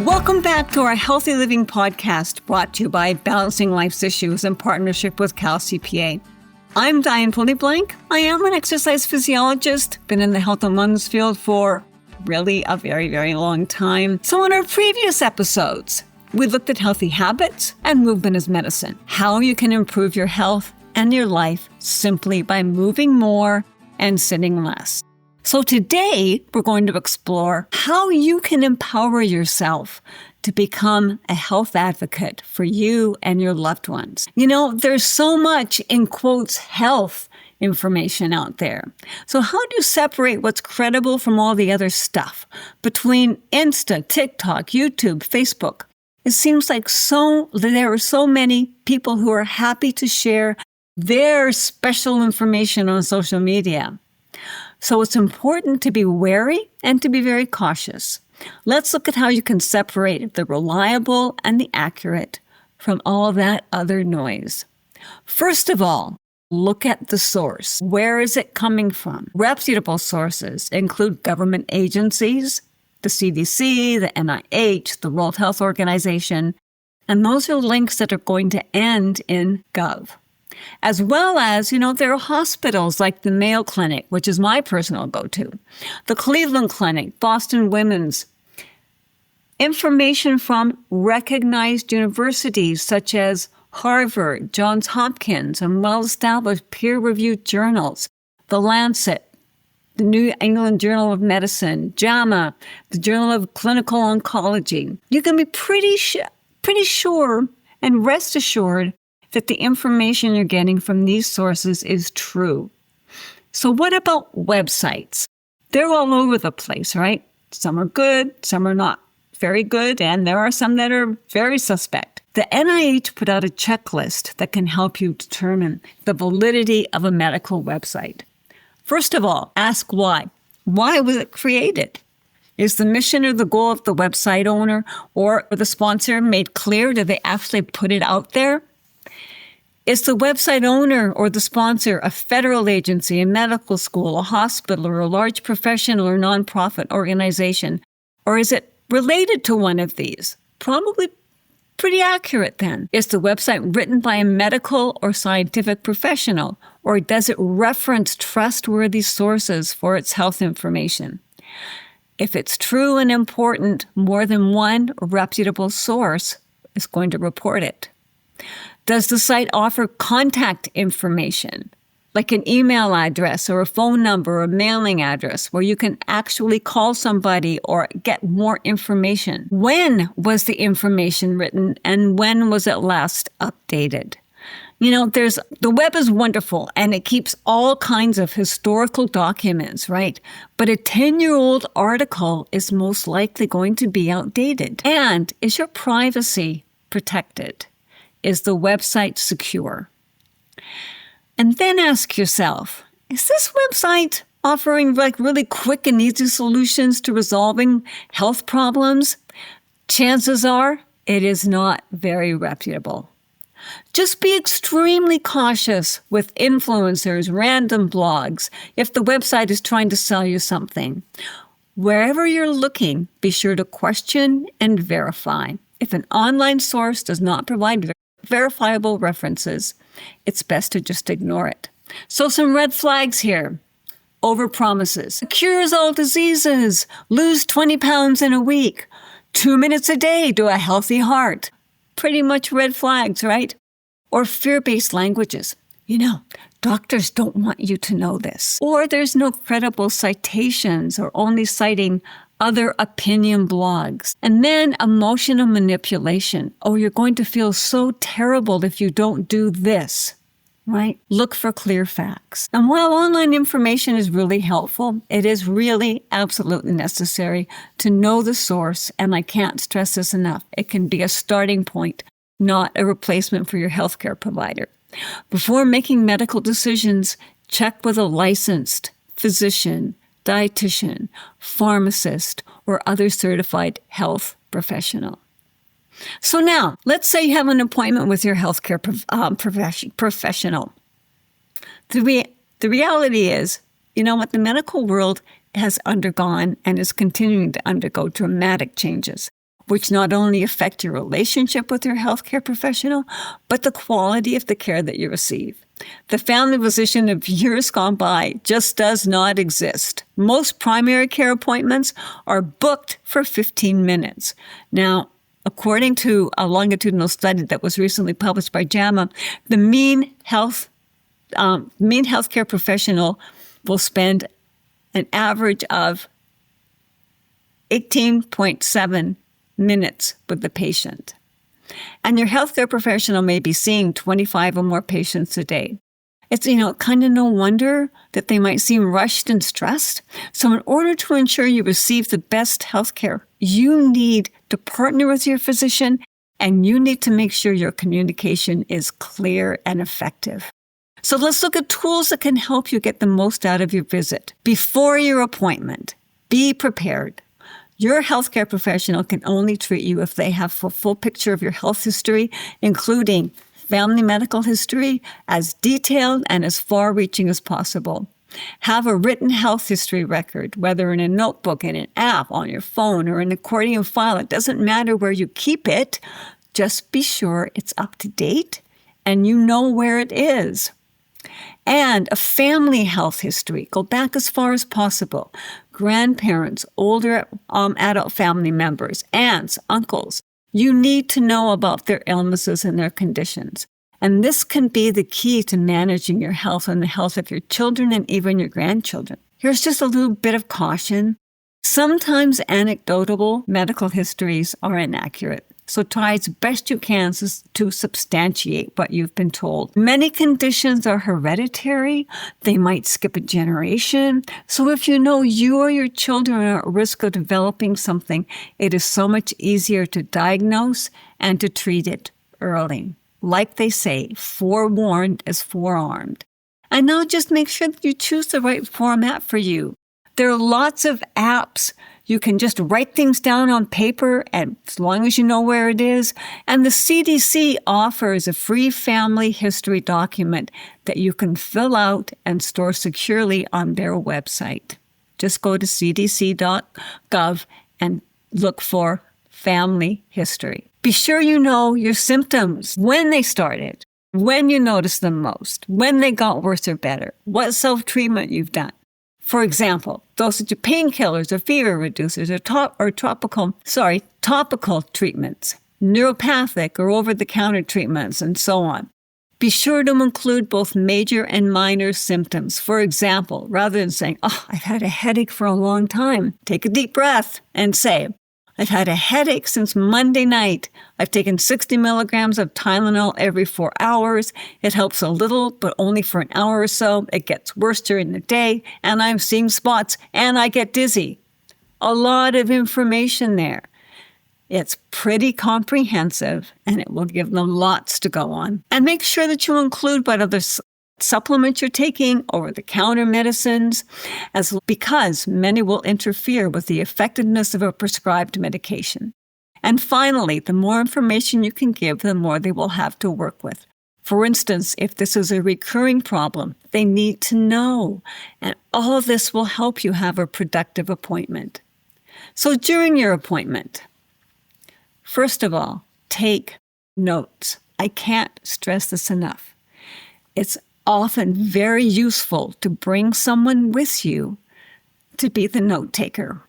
Welcome back to our Healthy Living podcast, brought to you by Balancing Life's Issues in partnership with CalCPA. I'm Dianne Pulleyblank. I am an exercise physiologist, been in the health and wellness field for really a very, very long time. So in our previous episodes, we looked at healthy habits and movement as medicine, how you can improve your health and your life simply by moving more and sitting less. So today, we're going to explore how you can empower yourself to become a health advocate for you and your loved ones. You know, there's so much, in quotes, health information out there. So how do you separate what's credible from all the other stuff? Between Insta, TikTok, YouTube, Facebook, it seems like there are so many people who are happy to share their special information on social media. So it's important to be wary and to be very cautious. Let's look at how you can separate the reliable and the accurate from all that other noise. First of all, look at the source. Where is it coming from? Reputable sources include government agencies, the CDC, the NIH, the World Health Organization, and those are links that are going to end in gov. As well as, there are hospitals like the Mayo Clinic, which is my personal go-to, the Cleveland Clinic, Boston Women's, information from recognized universities such as Harvard, Johns Hopkins, and well-established peer-reviewed journals, The Lancet, the New England Journal of Medicine, JAMA, the Journal of Clinical Oncology. You can be pretty sure and rest assured that the information you're getting from these sources is true. So what about websites? They're all over the place, right? Some are good, some are not very good, and there are some that are very suspect. The NIH put out a checklist that can help you determine the validity of a medical website. First of all, ask why. Why was it created? Is the mission or the goal of the website owner or the sponsor made clear? Did they actually put it out there? Is the website owner or the sponsor a federal agency, a medical school, a hospital, or a large professional or nonprofit organization? Or is it related to one of these? Probably pretty accurate then. Is the website written by a medical or scientific professional? Or does it reference trustworthy sources for its health information? If it's true and important, more than one reputable source is going to report it. Does the site offer contact information, like an email address or a phone number or a mailing address where you can actually call somebody or get more information? When was the information written and when was it last updated? The web is wonderful and it keeps all kinds of historical documents, right? But a 10-year-old article is most likely going to be outdated. And is your privacy protected? Is the website secure? And then ask yourself, is this website offering really quick and easy solutions to resolving health problems? Chances are it is not very reputable. Just be extremely cautious with influencers, random blogs, if the website is trying to sell you something. Wherever you're looking, be sure to question and verify. If an online source does not provide verifiable references, it's best to just ignore it. So some red flags here. Overpromises. Cures all diseases. Lose 20 pounds in a week. 2 minutes a day to a healthy heart. Pretty much red flags, right? Or fear-based languages. Doctors don't want you to know this. Or there's no credible citations or only citing other opinion blogs. And then emotional manipulation. Oh, you're going to feel so terrible if you don't do this, right? Look for clear facts. And while online information is really helpful, it is really absolutely necessary to know the source. And I can't stress this enough. It can be a starting point, not a replacement for your healthcare provider. Before making medical decisions, check with a licensed physician, dietitian, pharmacist, or other certified health professional. So now, let's say you have an appointment with your healthcare professional. The reality is, the medical world has undergone and is continuing to undergo dramatic changes. which not only affect your relationship with your healthcare professional, but the quality of the care that you receive. The family physician of years gone by just does not exist. Most primary care appointments are booked for 15 minutes. Now, according to a longitudinal study that was recently published by JAMA, the mean healthcare professional will spend an average of 18.7 minutes with the patient. And your healthcare professional may be seeing 25 or more patients a day. It's, kind of no wonder that they might seem rushed and stressed. So in order to ensure you receive the best healthcare, you need to partner with your physician, and you need to make sure your communication is clear and effective. So let's look at tools that can help you get the most out of your visit. Before your appointment, be prepared. Your healthcare professional can only treat you if they have a full picture of your health history, including family medical history, as detailed and as far-reaching as possible. Have a written health history record, whether in a notebook, in an app, on your phone, or an accordion file. It doesn't matter where you keep it. Just be sure it's up to date and you know where it is. And a family health history. Go back as far as possible. Grandparents, older adult family members, aunts, uncles. You need to know about their illnesses and their conditions. And this can be the key to managing your health and the health of your children and even your grandchildren. Here's just a little bit of caution. Sometimes anecdotal medical histories are inaccurate. So try as best you can to substantiate what you've been told. Many conditions are hereditary. They might skip a generation. So if you know you or your children are at risk of developing something, it is so much easier to diagnose and to treat it early. Like they say, forewarned is forearmed. And now just make sure that you choose the right format for you. There are lots of apps. You can just write things down on paper, and as long as you know where it is. And the CDC offers a free family history document that you can fill out and store securely on their website. Just go to cdc.gov and look for family history. Be sure you know your symptoms, when they started, when you noticed them most, when they got worse or better, what self-treatment you've done. For example, dosage of painkillers or fever reducers or topical treatments, neuropathic or over-the-counter treatments, and so on. Be sure to include both major and minor symptoms. For example, rather than saying, I've had a headache for a long time, take a deep breath and say, I've had a headache since Monday night. I've taken 60 milligrams of Tylenol every 4 hours. It helps a little, but only for an hour or so. It gets worse during the day, and I'm seeing spots, and I get dizzy. A lot of information there. It's pretty comprehensive, and it will give them lots to go on. And make sure that you include what other supplements you're taking, over-the-counter medicines, because many will interfere with the effectiveness of a prescribed medication. And finally, the more information you can give, the more they will have to work with. For instance, if this is a recurring problem, they need to know. And all of this will help you have a productive appointment. So during your appointment, first of all, take notes. I can't stress this enough. It's often very useful to bring someone with you to be the note taker,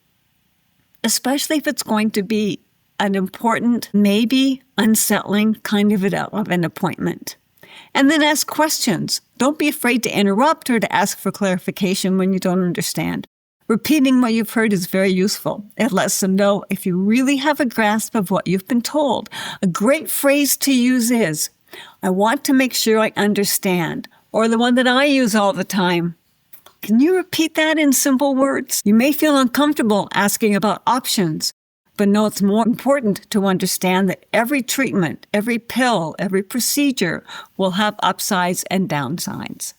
especially if it's going to be an important, maybe unsettling kind of an appointment. And then ask questions. Don't be afraid to interrupt or to ask for clarification when you don't understand. Repeating what you've heard is very useful. It lets them know if you really have a grasp of what you've been told. A great phrase to use is, I want to make sure I understand. Or the one that I use all the time. Can you repeat that in simple words? You may feel uncomfortable asking about options, but know it's more important to understand that every treatment, every pill, every procedure will have upsides and downsides.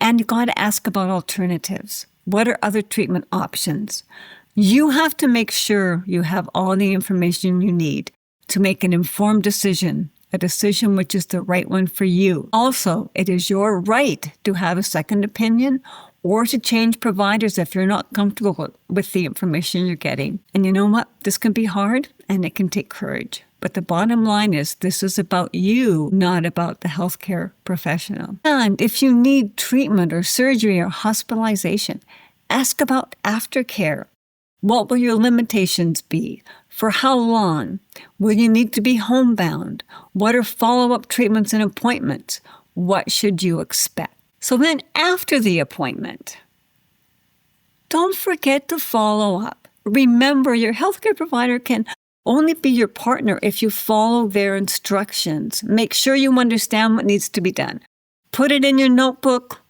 And you got to ask about alternatives. What are other treatment options? You have to make sure you have all the information you need to make an informed decision, a decision which is the right one for you. Also, it is your right to have a second opinion or to change providers if you're not comfortable with the information you're getting. And you know what? This can be hard and it can take courage. But the bottom line is this is about you, not about the healthcare professional. And if you need treatment or surgery or hospitalization, ask about aftercare. What will your limitations be? For how long? Will you need to be homebound? What are follow-up treatments and appointments? What should you expect? So then after the appointment, don't forget to follow up. Remember, your healthcare provider can only be your partner if you follow their instructions. Make sure you understand what needs to be done. Put it in your notebook.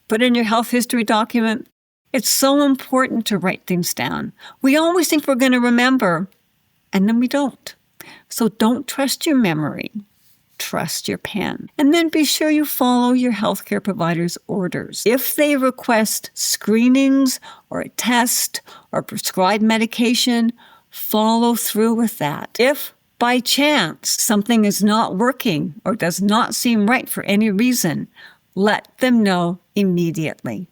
Put it in your health history document. It's so important to write things down. We always think we're going to remember, and then we don't. So don't trust your memory. Trust your pen. And then be sure you follow your healthcare provider's orders. If they request screenings or a test or prescribed medication, follow through with that. If by chance something is not working or does not seem right for any reason, let them know immediately.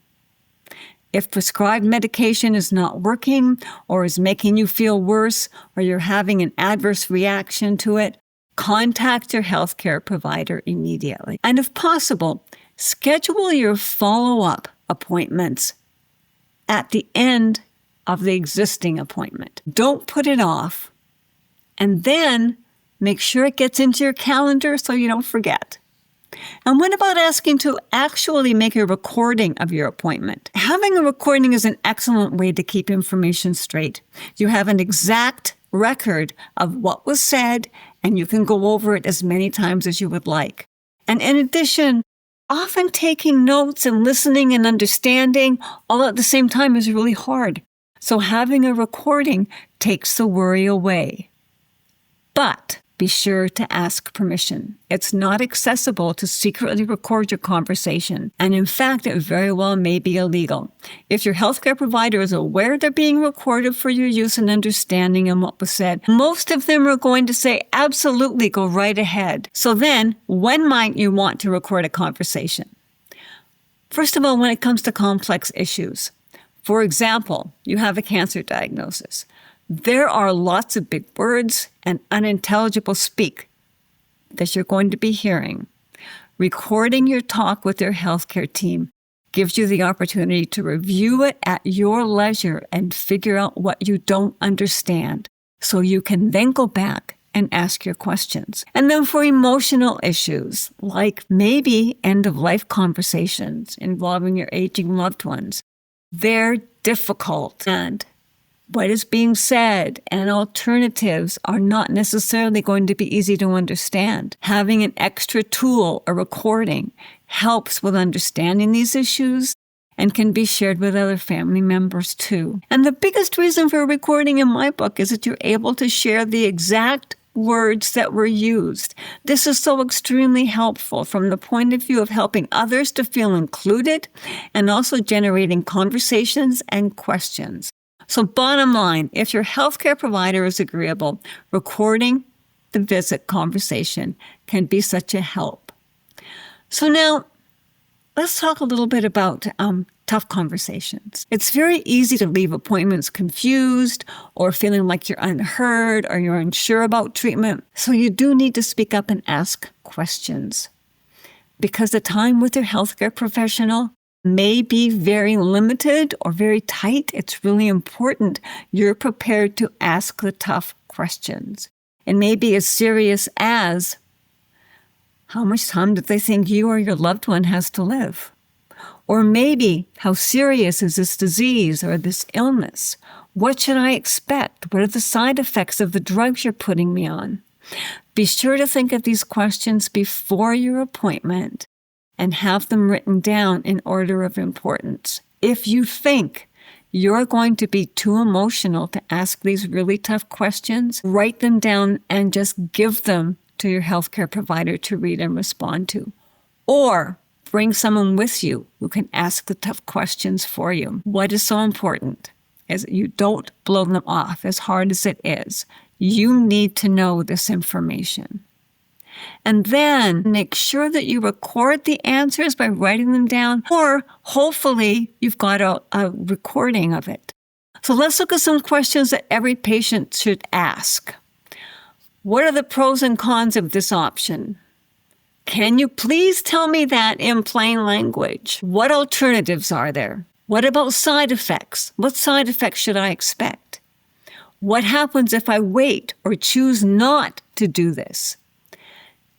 If prescribed medication is not working or is making you feel worse or you're having an adverse reaction to it, contact your healthcare provider immediately. And if possible, schedule your follow-up appointments at the end of the existing appointment. Don't put it off. And then make sure it gets into your calendar so you don't forget. And what about asking to actually make a recording of your appointment? Having a recording is an excellent way to keep information straight. You have an exact record of what was said, and you can go over it as many times as you would like. And in addition, often taking notes and listening and understanding all at the same time is really hard. So having a recording takes the worry away. But be sure to ask permission. It's not accessible to secretly record your conversation, and in fact, it very well may be illegal. If your healthcare provider is aware they're being recorded for your use and understanding on what was said, most of them are going to say, absolutely, go right ahead. So then, when might you want to record a conversation? First of all, when it comes to complex issues. For example, you have a cancer diagnosis. There are lots of big words and unintelligible speak that you're going to be hearing. Recording your talk with your healthcare team gives you the opportunity to review it at your leisure and figure out what you don't understand, so you can then go back and ask your questions. And then for emotional issues, like maybe end-of-life conversations involving your aging loved ones, they're difficult, and what is being said and alternatives are not necessarily going to be easy to understand. Having an extra tool, a recording, helps with understanding these issues and can be shared with other family members too. And the biggest reason for recording in my book is that you're able to share the exact words that were used. This is so extremely helpful from the point of view of helping others to feel included and also generating conversations and questions. So bottom line, if your healthcare provider is agreeable, recording the visit conversation can be such a help. So now, let's talk a little bit about tough conversations. It's very easy to leave appointments confused or feeling like you're unheard or you're unsure about treatment. So you do need to speak up and ask questions. Because the time with your healthcare professional may be very limited or very tight, it's really important you're prepared to ask the tough questions. It may be as serious as, how much time do they think you or your loved one has to live? Or maybe, how serious is this disease or this illness? What should I expect? What are the side effects of the drugs you're putting me on? Be sure to think of these questions before your appointment and have them written down in order of importance. If you think you're going to be too emotional to ask these really tough questions, write them down and just give them to your healthcare provider to read and respond to. Or bring someone with you who can ask the tough questions for you. What is so important is that you don't blow them off, as hard as it is. You need to know this information. And then make sure that you record the answers by writing them down, or hopefully you've got a recording of it. So let's look at some questions that every patient should ask. What are the pros and cons of this option? Can you please tell me that in plain language? What alternatives are there? What about side effects? What side effects should I expect? What happens if I wait or choose not to do this?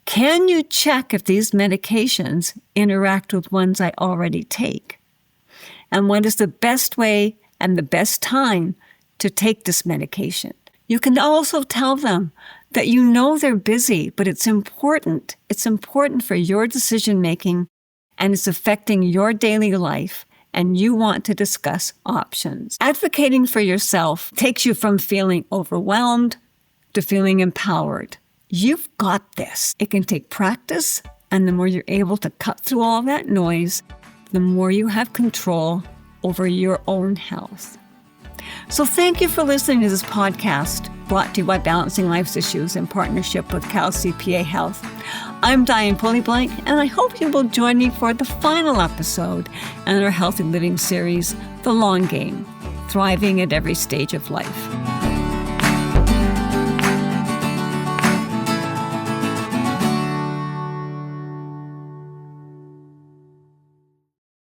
Can you check if these medications interact with ones I already take? And what is the best way and the best time to take this medication? You can also tell them that you know they're busy, but it's important. It's important for your decision-making, and it's affecting your daily life, and you want to discuss options. Advocating for yourself takes you from feeling overwhelmed to feeling empowered. You've got this. It can take practice, and the more you're able to cut through all that noise, the more you have control over your own health. So thank you for listening to this podcast brought to you by Balancing Life's Issues in partnership with CalCPA Health. I'm Dianne Pulleyblank, and I hope you will join me for the final episode in our Healthy Living series, The Long Game, Thriving at Every Stage of Life.